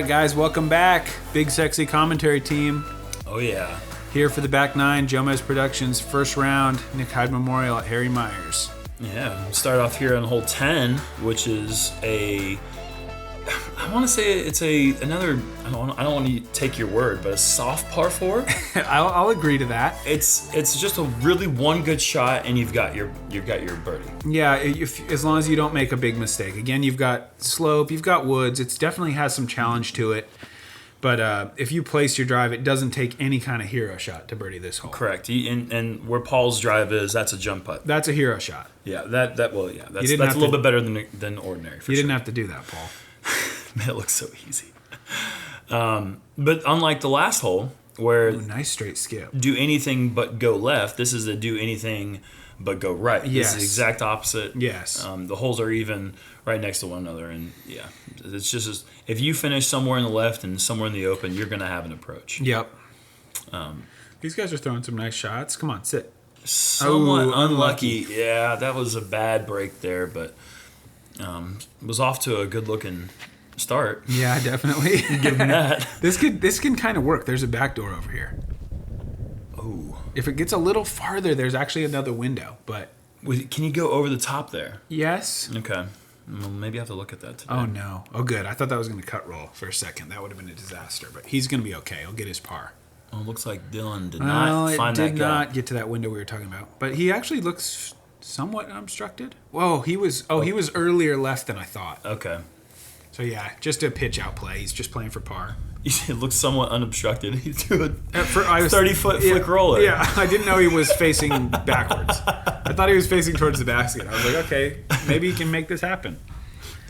right, guys, welcome back. BigSexy commentary team. Oh, yeah. Here for the back nine, Jomez Productions, first round, Nick Hyde Memorial at Harry Myers. Yeah, we'll start off here on hole 10, which is I want to say it's another, I don't want to take your word, but a soft par 4. I'll agree to that. It's just a really one good shot, and you've got your birdie. Yeah, as long as you don't make a big mistake. Again, you've got slope, you've got woods. It definitely has some challenge to it. But if you place your drive, it doesn't take any kind of hero shot to birdie this hole. Correct. And where Paul's drive is, that's a jump putt. That's a hero shot. Yeah, that's a little bit better than ordinary. You didn't have to do that, Paul. Man, it looks so easy. But unlike the last hole, where nice straight skip, do anything but go left, this is a do anything but go right. Yes. This is the exact opposite. Yes. The holes are even right next to one another, and yeah, it's just if you finish somewhere in the left and somewhere in the open, you're going to have an approach. Yep. These guys are throwing some nice shots. Come on, sit. Somewhat unlucky. Yeah, that was a bad break there, but was off to a good-looking start. Yeah, definitely. Give them that. This can kind of work. There's a back door over here. Oh. If it gets a little farther, there's actually another window. But can you go over the top there? Yes. Okay. Well, maybe I have to look at that today. Oh, no. Oh, good. I thought that was going to cut roll for a second. That would have been a disaster. But he's going to be okay. He'll get his par. Oh, it looks like Dillon did not find that guy. It did not get to that window we were talking about. But he actually looks somewhat obstructed. Whoa, he was earlier left than I thought. Okay. So, yeah, just a pitch out play. He's just playing for par. It looks somewhat unobstructed. He threw a 30-foot flick roller. Yeah, I didn't know he was facing backwards. I thought he was facing towards the basket. I was like, okay, maybe he can make this happen.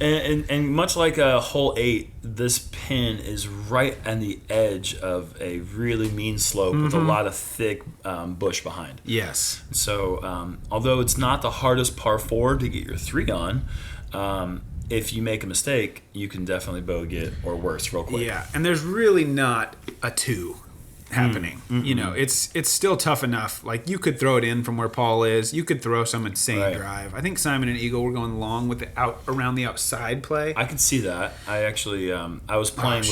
And much like hole 8, this pin is right on the edge of a really mean slope with a lot of thick bush behind. Yes. So although it's not the hardest par 4 to get your 3 on, if you make a mistake, you can definitely bogey it or worse real quick. Yeah, and there's really not a 2 happening. You know, it's still tough enough. Like, you could throw it in from where Paul is. You could throw some insane drive. I think Simon and Eagle were going long with the around the outside play. I could see that. I actually I was playing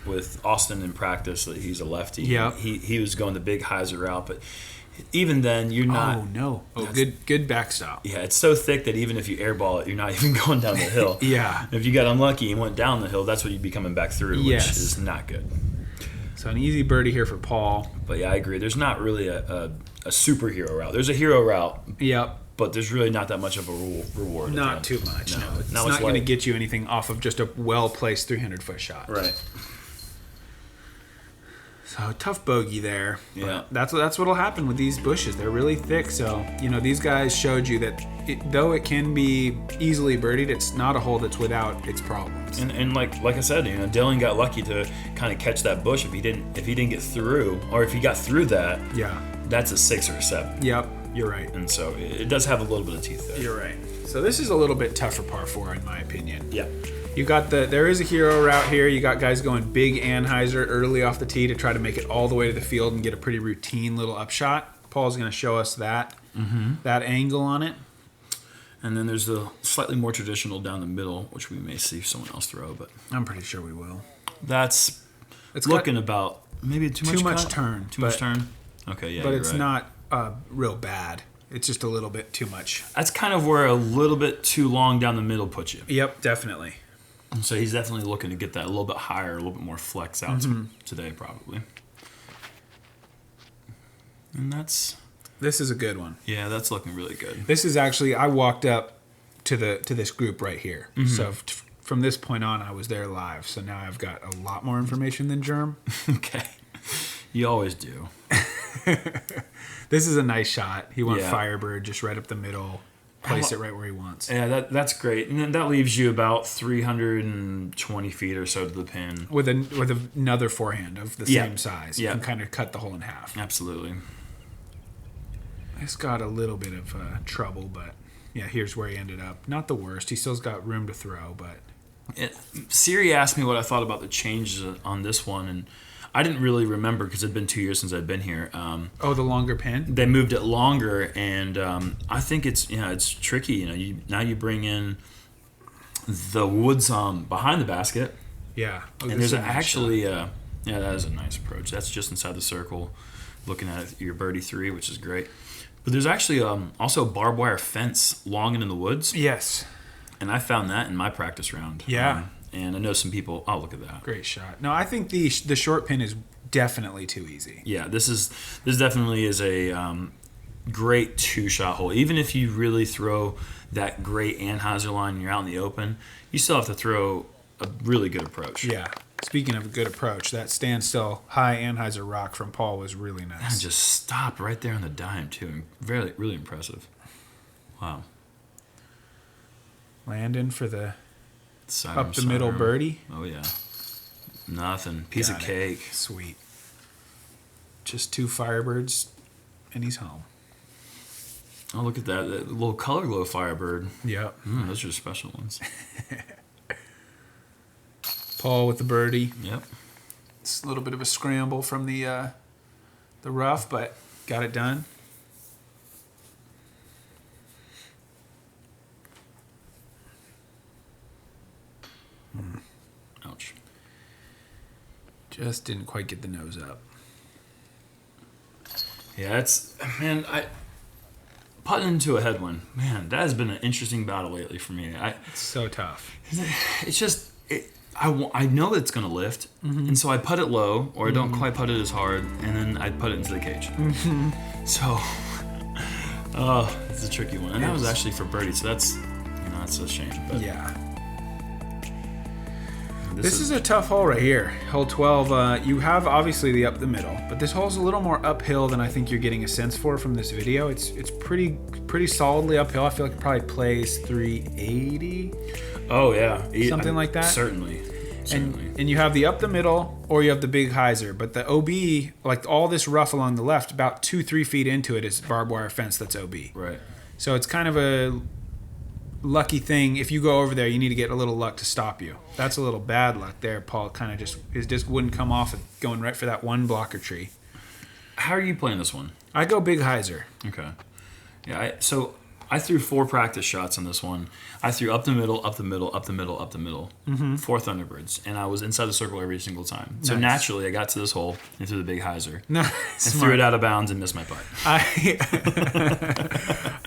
with Austin in practice. He's a lefty. Yeah. He was going the big hyzer route, but even then, you're not. Oh no! Oh, good backstop. Yeah, it's so thick that even if you airball it, you're not even going down the hill. Yeah. If you got unlucky and went down the hill, that's what you'd be coming back through, which is not good. So an easy birdie here for Paul. But yeah, I agree. There's not really a superhero route. There's a hero route. Yep. But there's really not that much of a reward. Not too much. No. It's not going to get you anything off of just a well-placed 300-foot shot. Right. So tough bogey there. Yeah. That's what'll happen with these bushes. They're really thick. So, these guys showed you that though it can be easily birdied, it's not a hole that's without its problems. And like I said, Dillon got lucky to kind of catch that bush. If he didn't get through, or if he got through that, that's a 6 or a 7. Yep, you're right. And so it does have a little bit of teeth there. You're right. So this is a little bit tougher par 4 in my opinion. Yeah. You got there is a hero route here. You got guys going big and hyzer early off the tee to try to make it all the way to the field and get a pretty routine little upshot. Paul's going to show us that angle on it. And then there's the slightly more traditional down the middle, which we may see someone else throw, but I'm pretty sure we will. It's looking about maybe too much turn. Too much turn. Okay, yeah. But it's not real bad. It's just a little bit too much. That's kind of where a little bit too long down the middle puts you. Yep, definitely. So he's definitely looking to get that a little bit higher, a little bit more flex out today, probably. And this is a good one. Yeah, that's looking really good. This is actually, I walked up to this group right here. So from this point on, I was there live. So now I've got a lot more information than Germ. Okay, you always do. This is a nice shot. He went Firebird just right up the middle. Place it right where he wants. Yeah, that's great. And then that leaves you about 320 feet or so to the pin. With another forehand of the same size. You can kind of cut the hole in half. Absolutely. It's got a little bit of trouble, but yeah, here's where he ended up. Not the worst. He still's got room to throw, but... Siri asked me what I thought about the changes on this one, and I didn't really remember because it'd been 2 years since I'd been here. The longer pin? They moved it longer, and I think it's tricky. Now you bring in the woods behind the basket. Yeah. Oh, and there's actually, yeah, that is a nice approach. That's just inside the circle, looking at your birdie 3, which is great. But there's actually also a barbed wire fence long and in the woods. Yes. And I found that in my practice round. Yeah. And I know some people, oh, look at that. Great shot. No, I think the short pin is definitely too easy. Yeah, this definitely is a great 2-shot hole. Even if you really throw that great Anheuser line and you're out in the open, you still have to throw a really good approach. Yeah. Speaking of a good approach, that standstill high Anheuser rock from Paul was really nice. And just stopped right there on the dime, too. Really, really impressive. Wow. Landon for the side up the middle birdie. Oh, yeah. Nothing. Piece of cake. Sweet. Just 2 Firebirds, and he's home. Oh, look at that. That little color glow Firebird. Yep. Those are special ones. Paul with the birdie. Yep. It's a little bit of a scramble from the rough, but got it done. Ouch. Just didn't quite get the nose up. Yeah, putting into a headwind. Man, that has been an interesting battle lately for me. It's so tough. It's just, I know it's going to lift, and so I put it low, or I don't quite put it as hard, and then I put it into the cage. So, it's a tricky one. And that was actually for birdie, so that's a shame. But yeah. This is a tough hole right here. Hole 12, you have obviously the up the middle, but this hole's a little more uphill than I think you're getting a sense for from this video. It's pretty solidly uphill. I feel like it probably plays 380. Oh, yeah. Something like that? Certainly. And you have the up the middle, or you have the big hyzer. But the OB, like all this rough along the left, about 2-3 feet into it is barbed wire fence that's OB. Right. So it's kind of a lucky thing. If you go over there, you need to get a little luck to stop you. That's a little bad luck there. Paul kind of his disc wouldn't come off of going right for that one blocker tree. How are you playing this one? I go big hyzer. Okay. Yeah, so I threw 4 practice shots on this one. I threw up the middle, up the middle, up the middle, up the middle. 4 Thunderbirds. And I was inside the circle every single time. So naturally, I got to this hole and threw the big hyzer. Nice. And threw it out of bounds and missed my putt.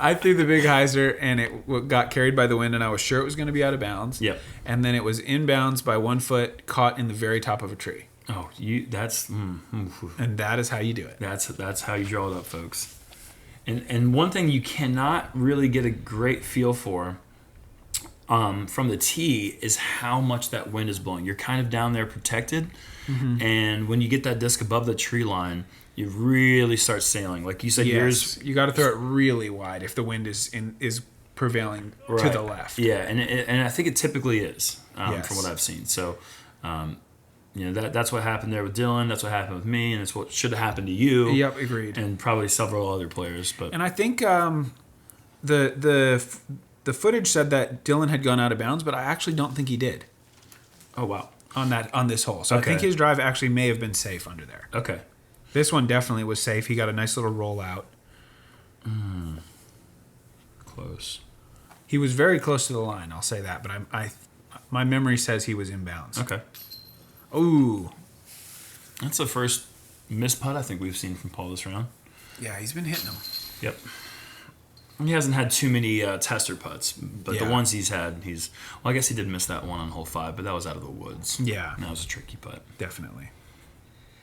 I threw the big hyzer and it got carried by the wind, and I was sure it was going to be out of bounds. Yep. And then it was inbounds by 1 foot, caught in the very top of a tree. Oh, that's... And that is how you do it. That's how you draw it up, folks. And one thing you cannot really get a great feel for from the tee is how much that wind is blowing. You're kind of down there protected, and when you get that disc above the tree line, you really start sailing. Like you said, yours... You got to throw it really wide if the wind is prevailing to the left. Yeah, and I think it typically is from what I've seen. So... that's what happened there with Dillon. That's what happened with me, and it's what should have happened to you. Yep, agreed. And probably several other players. And I think the footage said that Dillon had gone out of bounds, but I actually don't think he did. Oh wow! On this hole, so I think his drive actually may have been safe under there. Okay. This one definitely was safe. He got a nice little roll out. Close. He was very close to the line. I'll say that, but my memory says he was inbounds. Okay. Ooh. That's the first missed putt I think we've seen from Paul this round. Yeah, he's been hitting them. Yep. He hasn't had too many tester putts, but the ones he's had, I guess he did miss that one on hole 5, but that was out of the woods. Yeah. And that was a tricky putt. Definitely.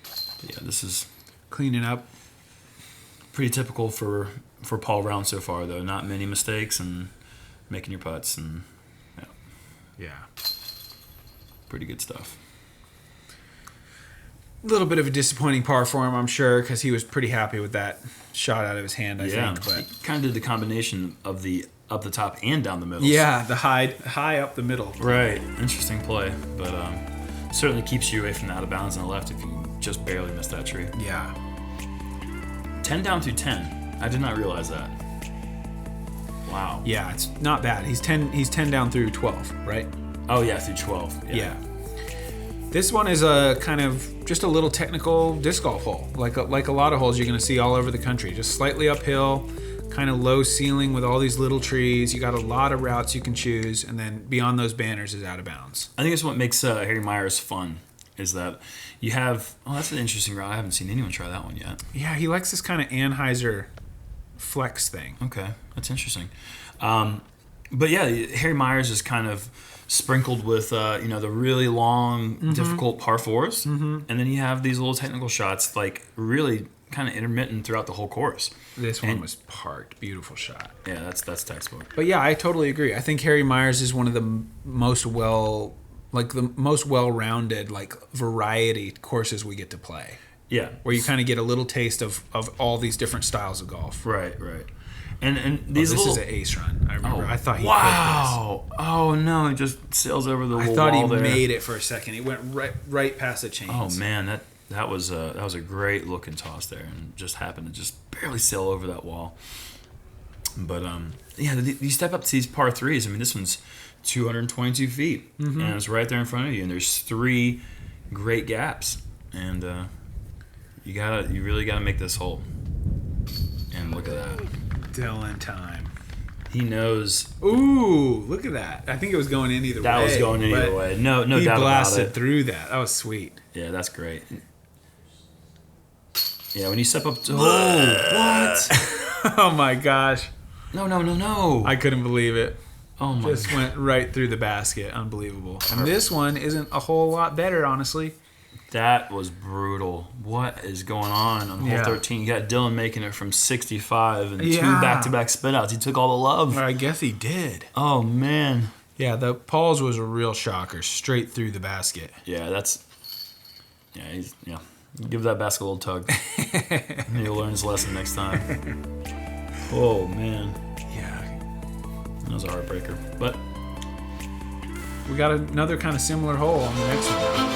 But yeah, this is... Cleaning up. Pretty typical for Paul round so far, though. Not many mistakes and making your putts, and yeah. Pretty good stuff. A little bit of a disappointing par for him, I'm sure, because he was pretty happy with that shot out of his hand, I think. But he kind of did the combination of the up the top and down the middle. Yeah, the high up the middle. Right. Interesting play, but certainly keeps you away from the out of bounds on the left if you just barely missed that tree. Yeah. 10 down through 10. I did not realize that. Wow. Yeah, it's not bad. He's 10 down through 12, right? Oh yeah, through 12. Yeah. This one is a kind of just a little technical disc golf hole, like a lot of holes you're going to see all over the country. Just slightly uphill, kind of low ceiling with all these little trees. You got a lot of routes you can choose, and then beyond those banners is out of bounds. I think it's what makes Harry Myers fun, is that you have, that's an interesting route. I haven't seen anyone try that one yet. Yeah, he likes this kind of Anheuser flex thing. Okay, that's interesting. But yeah, Harry Myers is kind of sprinkled with the really long, difficult par fours, and then you have these little technical shots, like really kind of intermittent throughout the whole course. This one was parked. Beautiful shot. Yeah, that's textbook. But yeah, I totally agree. I think Harry Myers is one of the most well-rounded, like, variety courses we get to play. Yeah. Where you kind of get a little taste of all these different styles of golf. Right. And these this is an ace run. I remember. I thought he hit this. Oh no, he just sails over the wall. I thought he there. made it for a second. He went right past the chains. Oh man, that was a great looking toss there, and just happened to just barely sail over that wall. But you step up to these par threes. I mean, this one's 222 feet, and it's right there in front of you, and there's 3 great gaps, and you really gotta make this hole. And look at that. Dillon time. He knows. Ooh, look at that. I think it was going in either way. That was going in either way. No doubt about it. He blasted through that. That was sweet. Yeah, that's great. Yeah, when you step up to... what? Oh, my gosh. No. I couldn't believe it. Oh, my Just went right through the basket. Unbelievable. And this one isn't a whole lot better, honestly. That was brutal. What is going on hole 13? You got Dillon making it from 65 and 2 back-to-back spin-outs. He took all the love. Well, I guess he did. Oh, man. Yeah, the Paul's was a real shocker. Straight through the basket. Yeah, that's... Yeah, give that basket a little tug. He'll learn his lesson next time. Oh, man. Yeah. That was a heartbreaker. But... we got another kind of similar hole on the next one.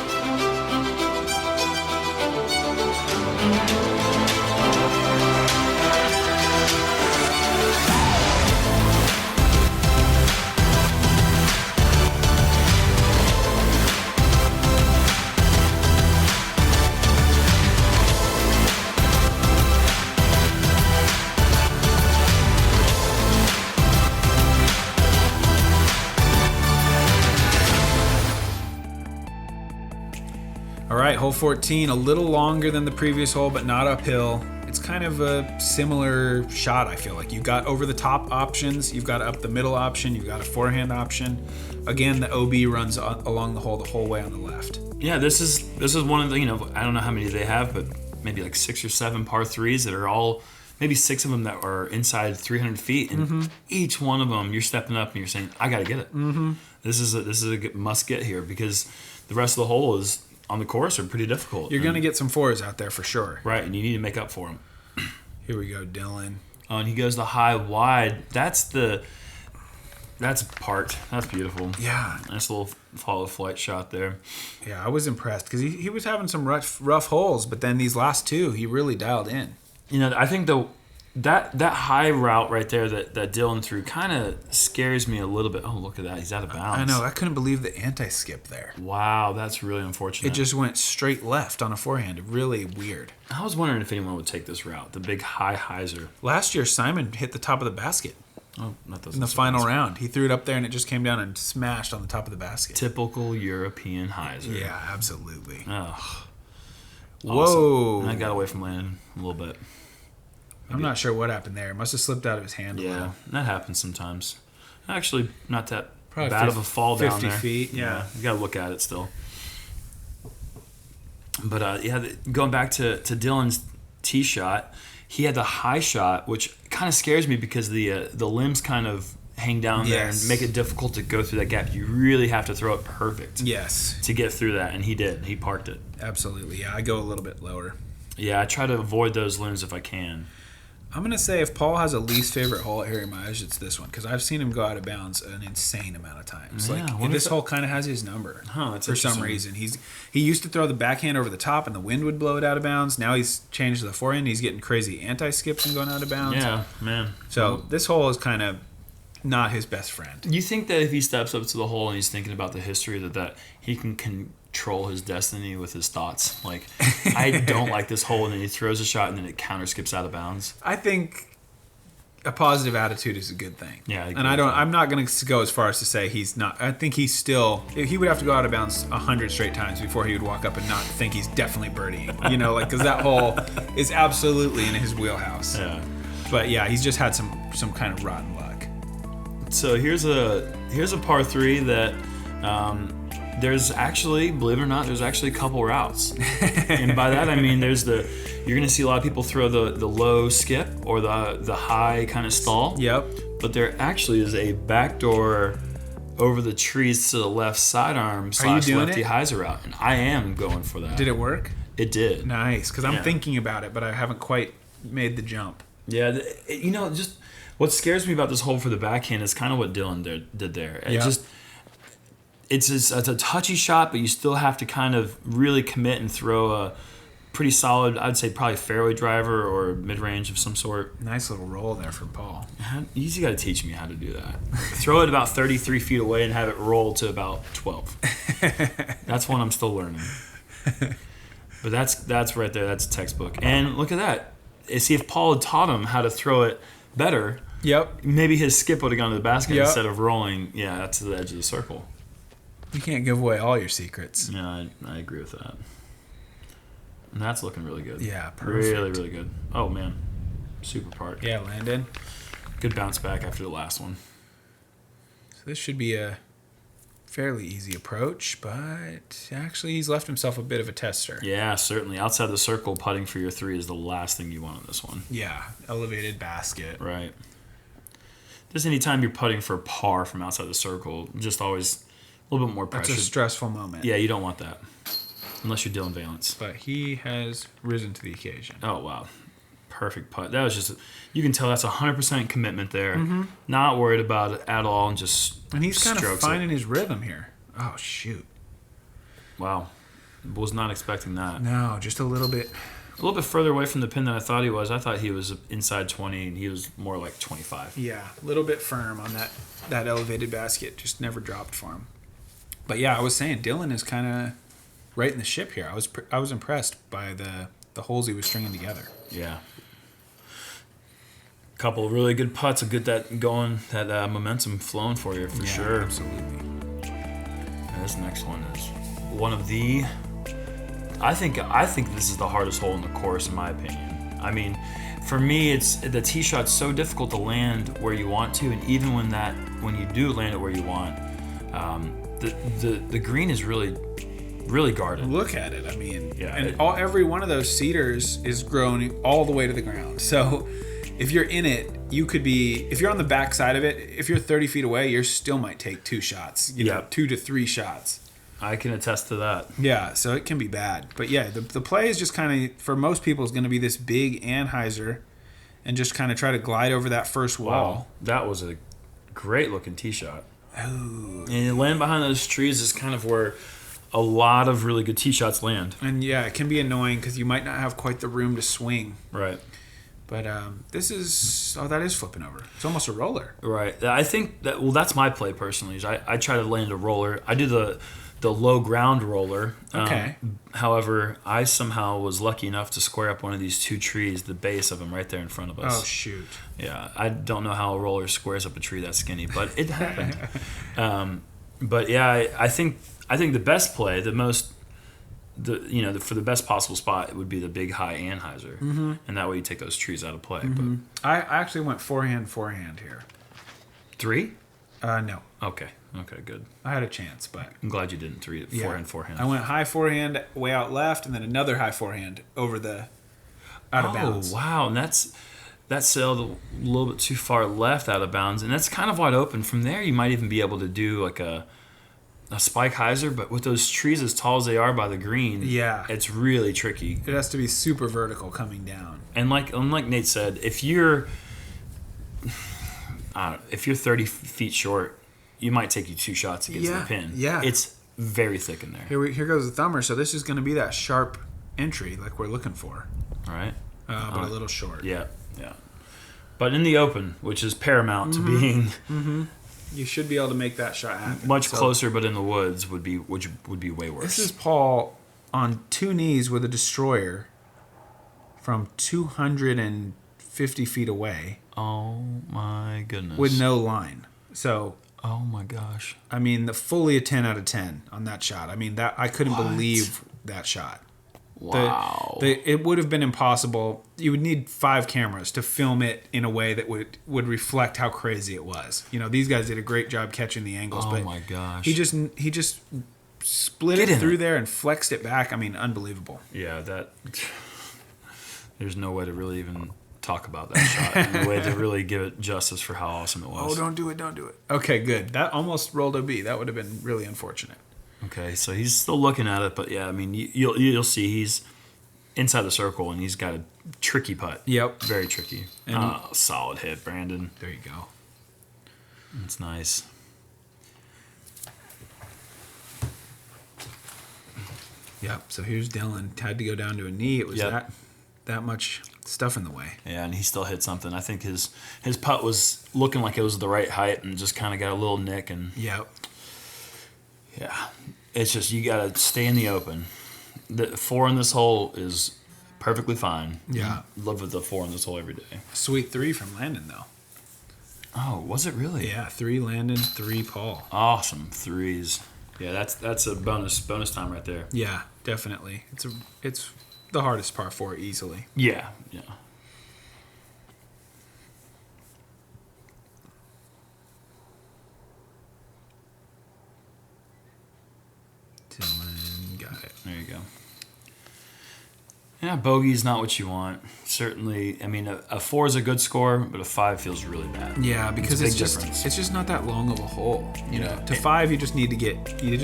All right, hole 14, a little longer than the previous hole, but not uphill. It's kind of a similar shot, I feel like. You've got over the top options, you've got up the middle option, you've got a forehand option. Again, the OB runs along the whole way on the left. Yeah, this is one of the, I don't know how many they have, but maybe like 6 or 7 par threes that are all, maybe 6 of them that are inside 300 feet, and each one of them you're stepping up and you're saying, I got to get it. This is a must get here, because the rest of the hole is on the course are pretty difficult. You're going to get some 4s out there for sure. Right, and you need to make up for them. Here we go, Dillon. Oh, and he goes the high wide. That's part. That's beautiful. Yeah. Nice little FollowFlight shot there. Yeah, I was impressed because he was having some rough holes, but then these last 2, he really dialed in. I think that high route right there that Dillon threw kind of scares me a little bit. Oh, look at that. He's out of bounds. I know. I couldn't believe the anti-skip there. Wow, that's really unfortunate. It just went straight left on a forehand. Really weird. I was wondering if anyone would take this route, the big high hyzer. Last year, Simon hit the top of the basket. Oh, that doesn't in the final round. He threw it up there and it just came down and smashed on the top of the basket. Typical European hyzer. Yeah, absolutely. Oh, whoa. And I got away from Landon a little bit. I'm not sure what happened there. It must have slipped out of his hand a little. Yeah, that happens sometimes. Actually, not that probably bad of a fall down there. 50 feet, yeah. You got to look at it still. But, going back to Dillon's tee shot, he had the high shot, which kind of scares me because the limbs kind of hang down there and make it difficult to go through that gap. You really have to throw it perfect to get through that, and he did. He parked it. Absolutely, yeah. I go a little bit lower. Yeah, I try to avoid those limbs if I can. I'm going to say if Paul has a least favorite hole at Harry Myers, it's this one, because I've seen him go out of bounds an insane amount of times. Yeah, this hole kind of has his number for some reason. He used to throw the backhand over the top and the wind would blow it out of bounds. Now he's changed to the forehand. He's getting crazy anti-skips and going out of bounds. Yeah, man. So this hole is kind of not his best friend. You think that if he steps up to the hole and he's thinking about the history that he can control his destiny with his thoughts? Like, I don't like this hole, and then he throws a shot and then it counter skips out of bounds. I think a positive attitude is a good thing. Yeah, and I'm not going to go as far as to say he's not. I think he's still. He would have to go out of bounds 100 straight times before he would walk up and not think he's definitely birdieing. You know, like because that hole is absolutely in his wheelhouse. Yeah. But yeah, he's just had some kind of rotten luck. So here's a par 3 that there's actually, believe it or not, there's actually a couple routes. And by that I mean you're going to see a lot of people throw the low skip or the high kind of stall. Yep. But there actually is a backdoor over the trees to the left sidearm / lefty hyzer route. And I am going for that. Did it work? It did. Nice, because I'm thinking about it, but I haven't quite made the jump. Yeah, just what scares me about this hole for the backhand is kind of what Dillon did there. It's a touchy shot, but you still have to kind of really commit and throw a pretty solid, I'd say probably fairway driver or mid-range of some sort. Nice little roll there for Paul. You just got to teach me how to do that. Throw it about 33 feet away and have it roll to about 12. That's one I'm still learning. But that's right there. That's textbook. And look at that. See, if Paul had taught him how to throw it better, maybe his skip would have gone to the basket instead of rolling. Yeah, that's to the edge of the circle. You can't give away all your secrets. Yeah, I agree with that. And that's looking really good. Yeah, perfect. Really, really good. Oh, man. Super part. Yeah, Landon. Good bounce back after the last one. So this should be a fairly easy approach, but actually he's left himself a bit of a tester. Yeah, certainly. Outside the circle, putting for your 3 is the last thing you want on this one. Yeah, elevated basket. Right. Just anytime you're putting for par from outside the circle, just always a little bit more pressure. That's a stressful moment. Yeah, you don't want that. Unless you're Dillon Vallance. But he has risen to the occasion. Oh, wow. Perfect putt. That was just, you can tell that's 100% commitment there. Mm-hmm. Not worried about it at all and just And he's kind of finding it. his rhythm here. Oh, shoot. Wow. Was not expecting that. No, just a little bit. A little bit further away from the pin than I thought he was. I thought he was inside 20 and he was more like 25. Yeah, a little bit firm on that elevated basket. Just never dropped for him. But yeah, I was saying Dillon is kind of right in the ship here. I was impressed by the holes he was stringing together. Yeah. Couple of really good putts to get that going, that momentum flowing for you for sure. Absolutely. And this next one is one of the. I think this is the hardest hole in the course, in my opinion. I mean, for me, it's the tee shot's so difficult to land where you want to, and even when you do land it where you want, the green is really guarded. Look at it. I mean, yeah, and every one of those cedars is grown all the way to the ground. So if you're in it, you could be, if you're on the back side of it, if you're 30 feet away, you still might take 2 shots, you know, 2 to 3 shots. I can attest to that. Yeah, so it can be bad. But yeah, the play is just kind of, for most people, is going to be this big anhyzer and just kind of try to glide over that first wall. Wow, that was a great looking tee shot. Oh. And land behind those trees is kind of where a lot of really good tee shots land. And yeah, it can be annoying because you might not have quite the room to swing. Right. But that is flipping over. It's almost a roller. Right. I think that's my play personally. Is I try to land a roller. I do the low ground roller. Okay. However, I somehow was lucky enough to square up one of these 2 trees, the base of them right there in front of us. Oh, shoot. Yeah. I don't know how a roller squares up a tree that skinny, but it happened. But yeah, I think the best play, for the best possible spot, it would be the big high anhyzer, and that way you take those trees out of play. Mm-hmm. But I actually went forehand here. 3? No. Okay, good. I had a chance, but I'm glad you didn't forehand. I went high forehand way out left, and then another high forehand over the out of bounds. Oh wow, and that sailed a little bit too far left out of bounds, and that's kind of wide open. From there, you might even be able to do like a spike hyzer, but with those trees as tall as they are by the green, it's really tricky. It has to be super vertical coming down. And like Nate said, if you're 30 feet short, you might take you 2 shots to get to the pin. Yeah, it's very thick in there. Here goes the thumber. So this is going to be that sharp entry like we're looking for. All right, but a little short. Yeah. But in the open, which is paramount to being. Mm-hmm. You should be able to make that shot happen. Much closer, but in the woods would be way worse. This is Paul on 2 knees with a destroyer from 250 50 feet away. Oh my goodness. With no line. So, oh my gosh. I mean, fully a 10 out of 10 on that shot. I mean, I couldn't believe that shot. Wow. It would have been impossible. You would need 5 cameras to film it in a way that would reflect how crazy it was. You know, these guys did a great job catching the angles. Oh but my gosh. He just split it through there and flexed it back. I mean, unbelievable. Yeah, there's no way to really even talk about that shot. No way to really give it justice for how awesome it was. Oh, don't do it. Okay, good. That almost rolled OB. That would have been really unfortunate. Okay, so he's still looking at it, but yeah, I mean, you'll see he's inside the circle and he's got a tricky putt. Yep. Very tricky. Solid hit, Brandon. There you go. That's nice. Yep. So here's Dillon. Had to go down to a knee. It was that much stuff in the way. Yeah, and he still hit something. I think his putt was looking like it was the right height and just kind of got a little nick. And yep. Yeah, it's just you got to stay in the open. The 4 in this hole is perfectly fine. Yeah. Love with the 4 in this hole every day. Sweet 3 from Landon, though. Oh, was it really? Yeah, 3 Landon, 3 Paul. Awesome 3s. Yeah, that's a bonus time right there. Yeah, definitely. It's the hardest par 4 easily. Yeah. Dillon got it. There you go. Yeah, bogey's not what you want. Certainly, I mean, a 4 is a good score, but a 5 feels really bad. Yeah, because it's just not that long of a hole. You know, to 5, you just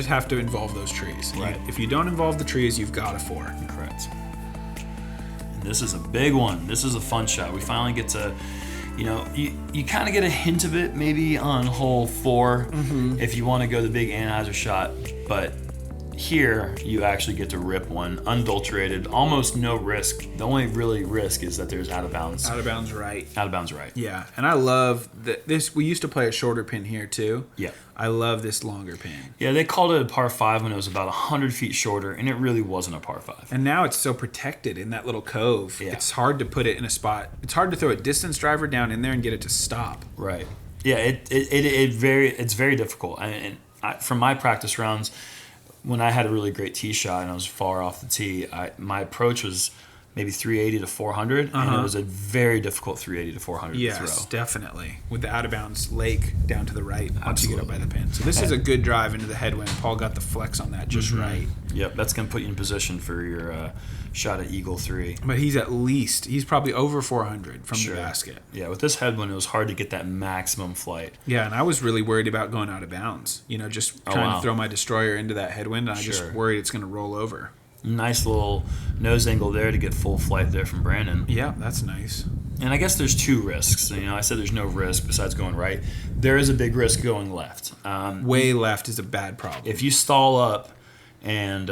have to involve those trees. Right. If you don't involve the trees, you've got a 4. Correct. And this is a big one. This is a fun shot. We finally get to, you kind of get a hint of it maybe on hole 4 if you want to go the big Anheuser shot, but here you actually get to rip one unadulterated, almost no risk. The only really risk is that there's out of bounds right. Yeah, and I love this. We used to play a shorter pin here too. Yeah, I love this longer pin. Yeah, they called it a par 5 when it was about 100 feet shorter, and it really wasn't a par 5. And now it's so protected in that little cove. Yeah. It's hard to put it in a spot. It's hard to throw a distance driver down in there and get it to stop. Right. Yeah, it's very difficult. From my practice rounds, when I had a really great tee shot and I was far off the tee, my approach was maybe 380 to 400, and it was a very difficult 380 to 400 to throw. Yes, definitely. With the out-of-bounds lake down to the right once you get up by the pin. So this is a good drive into the headwind. Paul got the flex on that just right. Yep, that's going to put you in position for your shot at Eagle 3. But he's probably over 400 from the basket. Yeah, with this headwind, it was hard to get that maximum flight. Yeah, and I was really worried about going out of bounds. Just trying to throw my destroyer into that headwind, and I just worried it's going to roll over. Nice little nose angle there to get full flight there from Brandon. Yeah, that's nice. And I guess there's 2 risks. I said there's no risk besides going right. There is a big risk going left. Way left is a bad problem. If you stall up and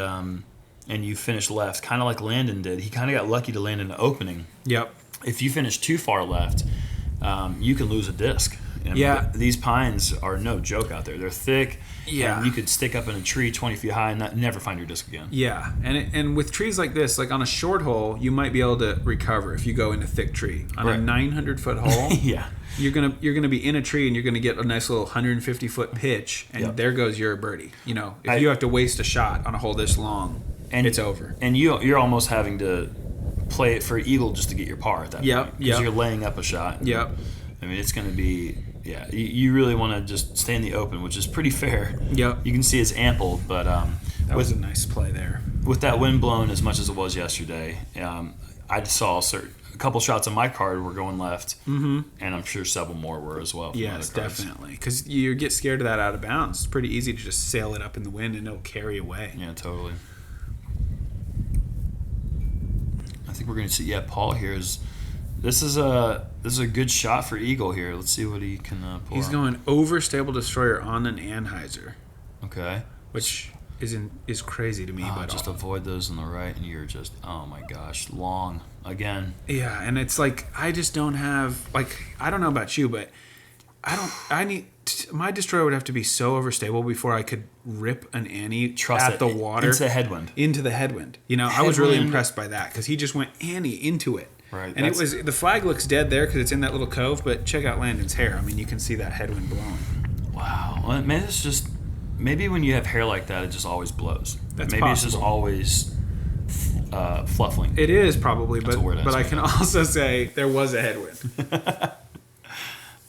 you finish left, kind of like Landon did, he kind of got lucky to land in the opening. Yep. If you finish too far left, you can lose a disc. These pines are no joke out there. They're thick. Yeah. And you could stick up in a tree 20 feet high and never find your disc again. Yeah. And with trees like this, like on a short hole, you might be able to recover if you go in a thick tree. On a 900-foot hole, you're gonna be in a tree and you're gonna get a nice little 150-foot pitch, and there goes your birdie. If you have to waste a shot on a hole this long, it's over. And you're almost having to play it for eagle just to get your par at that point. Because you're laying up a shot. Yep. I mean, it's going to be, you really want to just stay in the open, which is pretty fair. Yep. You can see it's ample, but that was a nice play there. With that wind blowing as much as it was yesterday, I saw a couple shots on my card were going left, and I'm sure several more were as well. Yes, definitely. Because you get scared of that out of bounds. It's pretty easy to just sail it up in the wind and it'll carry away. Yeah, totally. I think we're going to see, Paul here is... This is a good shot for Eagle here. Let's see what he can pull. He's going Overstable Destroyer on an Anheuser. Okay. Which is crazy to me. But just avoid those on the right, and you're just, oh my gosh, long again. Yeah, and it's like I just don't have, like, I don't know about you, but My destroyer would have to be so overstable before I could rip an Annie at the water. Into the headwind. Into the headwind. You know, I was really impressed by that because he just went Annie into it. Right. And the flag looks dead there because it's in that little cove, but check out Landon's hair. I mean, you can see that headwind blowing. Wow. Well, maybe when you have hair like that, it just always blows. That's maybe possible. It's just always fluffling. It is probably, but I can that. also say there was a headwind.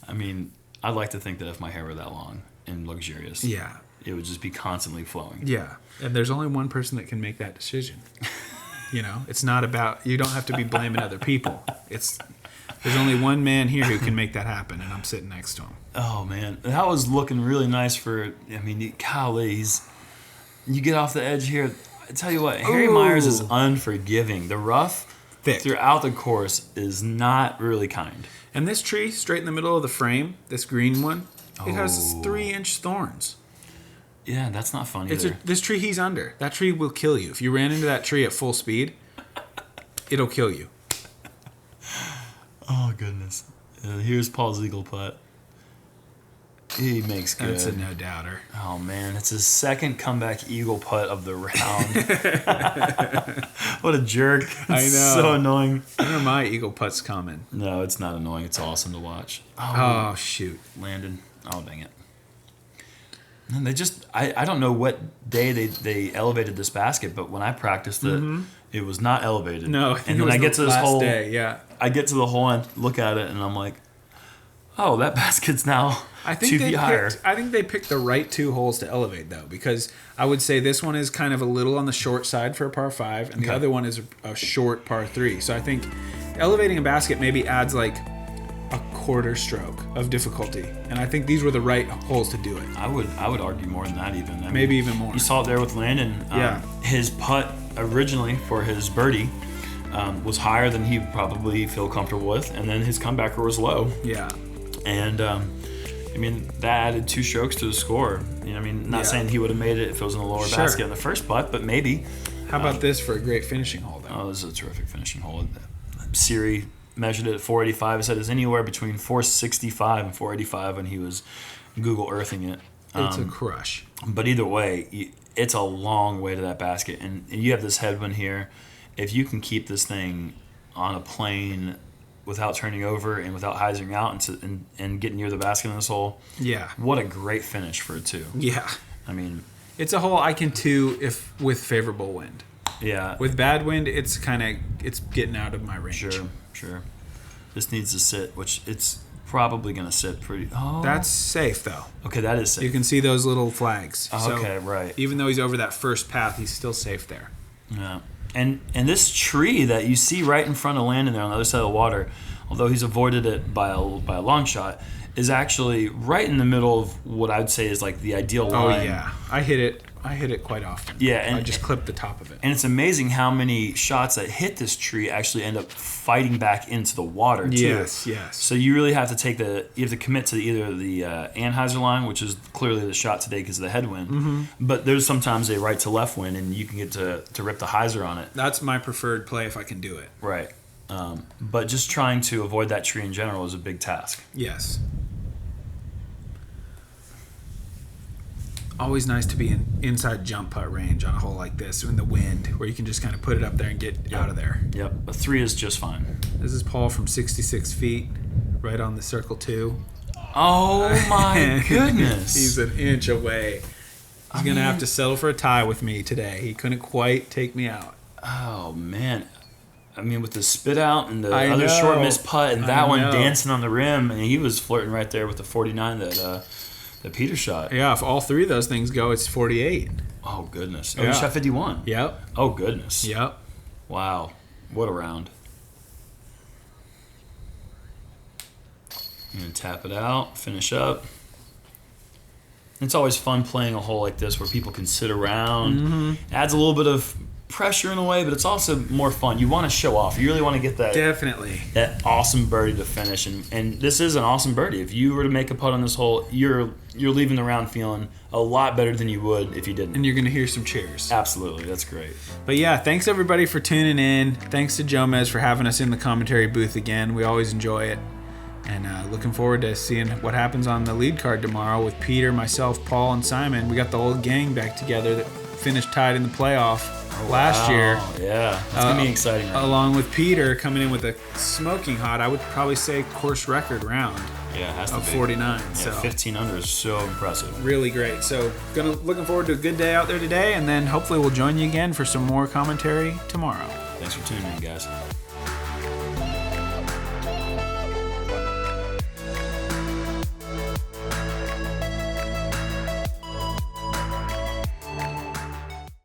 I mean, I'd like to think that if my hair were that long and luxurious, it would just be constantly flowing. Yeah, and there's only one person that can make that decision. You know, it's not about, you don't have to be blaming other people. There's only one man here who can make that happen, and I'm sitting next to him. Oh, man. That was looking really nice golly, you get off the edge here. I tell you what, Harry Myers is unforgiving. The rough throughout the course is not really kind. And this tree, straight in the middle of the frame, this green one, it has 3-inch thorns. Yeah, that's not fun either. This tree he's under. That tree will kill you. If you ran into that tree at full speed, it'll kill you. Oh, goodness. Here's Paul's eagle putt. He makes good. That's a no-doubter. Oh, man. It's his second comeback eagle putt of the round. What a jerk. I know. So annoying. When are my eagle putts coming? No, it's not annoying. It's awesome to watch. Oh shoot. Landon. Oh, dang it. And they just, I don't know what day they elevated this basket, but when I practiced it, it was not elevated. No, and then I get to this hole. Yeah. I get to the hole and look at it, and I'm like, oh, that basket's now 2 feet higher. I think they picked the right 2 holes to elevate, though, because I would say this one is kind of a little on the short side for a par 5, and the other one is a short par 3. So I think elevating a basket maybe adds like a quarter stroke of difficulty, and I think these were the right holes to do it. I would argue more than that even. Maybe even more. You saw it there with Landon. His putt originally for his birdie was higher than he would probably feel comfortable with, and then his comebacker was low. Yeah. And that added 2 strokes to the score. Not saying he would have made it if it was in the lower basket on the first putt, but maybe. How about this for a great finishing hole, though? Oh, this is a terrific finishing hole. Siri measured it at 485. It said it's anywhere between 465 and 485 when he was Google Earthing it. It's a crush. But either way, it's a long way to that basket. And you have this headwind here. If you can keep this thing on a plane without turning over and without hyzering out and getting near the basket in this hole, what a great finish for a 2. Yeah. It's a hole I can 2 if with favorable wind. Yeah. With bad wind, it's getting out of my range. Sure. This needs to sit, which it's probably going to sit pretty... Oh. That's safe, though. Okay, that is safe. You can see those little flags. Okay, right. Even though he's over that first path, he's still safe there. Yeah. And this tree that you see right in front of Landon there on the other side of the water, although he's avoided it by a long shot, is actually right in the middle of what I'd say is like the ideal line. Oh, yeah. I hit it quite often. Yeah, and I just clipped the top of it. And it's amazing how many shots that hit this tree actually end up fighting back into the water too. Yes. So you really have to commit to either the Anheuser line, which is clearly the shot today because of the headwind. But there's sometimes a right to left wind, and you can get to rip the hyzer on it. That's my preferred play if I can do it. Right. But just trying to avoid that tree in general is a big task. Yes. Always nice to be in inside jump putt range on a hole like this in the wind, where you can just kind of put it up there and get out of there. Yep, a 3 is just fine. This is Paul from 66 feet, right on the circle 2. Oh my goodness! He's an inch away. He's gonna have to settle for a tie with me today. He couldn't quite take me out. Oh man! With the spit out and the other short miss putt and that one dancing on the rim, and he was flirting right there with the 49 that Peter shot. Yeah, if all 3 of those things go, it's 48. Oh, goodness. Oh, he shot 51. Yep. Oh, goodness. Yep. Wow. What a round. I'm going to tap it out, finish up. It's always fun playing a hole like this where people can sit around. Adds a little bit of pressure in a way, but it's also more fun. You want to show off. You really want to get that awesome birdie to finish, and this is an awesome birdie. If you were to make a putt on this hole, you're leaving the round feeling a lot better than you would if you didn't. And you're going to hear some cheers. Absolutely. That's great. But yeah, thanks everybody for tuning in. Thanks to Jomez for having us in the commentary booth again. We always enjoy it. And looking forward to seeing what happens on the lead card tomorrow with Peter, myself, Paul, and Simon. We got the whole gang back together that finished tied in the playoff last year. Yeah, it's going to be exciting. Right? Along with Peter coming in with a smoking hot, I would probably say, course record round. Yeah, it has to be. 49. Yeah, so 15 under is so impressive. Really great. So looking forward to a good day out there today, and then hopefully we'll join you again for some more commentary tomorrow. Thanks for tuning in, guys.